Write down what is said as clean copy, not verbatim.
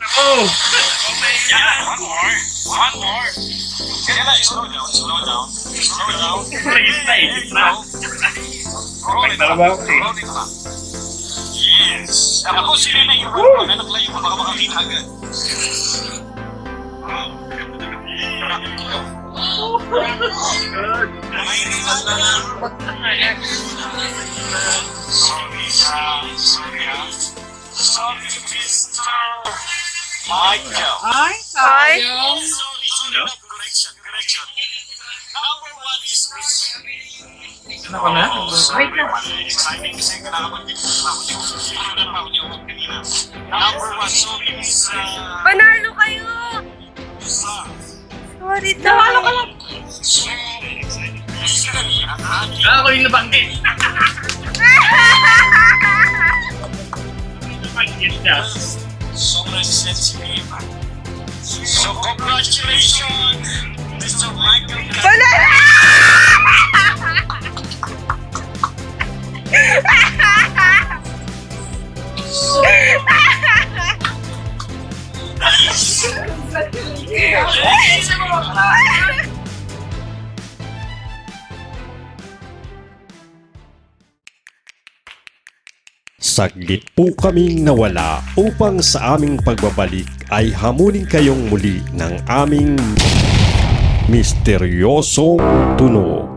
Oh! Yeah, one more. One more. Slow down, slow down. Slow down. Please, please. Rolling back. Dalawa ako eh. Rolling back. Yes. Tapos yun na yung one. Anak lang yung baka makakita agad. May ringan na lang. Sorry, Mr. Michael. Ay, sayang. Correction. Number one is Miss. Ano ko na? Wait lang. Exciting kasi kailangan mag-ibig. Number one, sorry, Miss. Panalo kayo! Sorry daw. Nawalo ka lang. Ako yung nabanggit. Nabanggit siya. Sobrang sensitive. So, congratulations, Mr. Michael. Panalo! Saglit po kaming nawala upang sa aming pagbabalik ay hamunin kayong muli ng aming misteryosong tunog.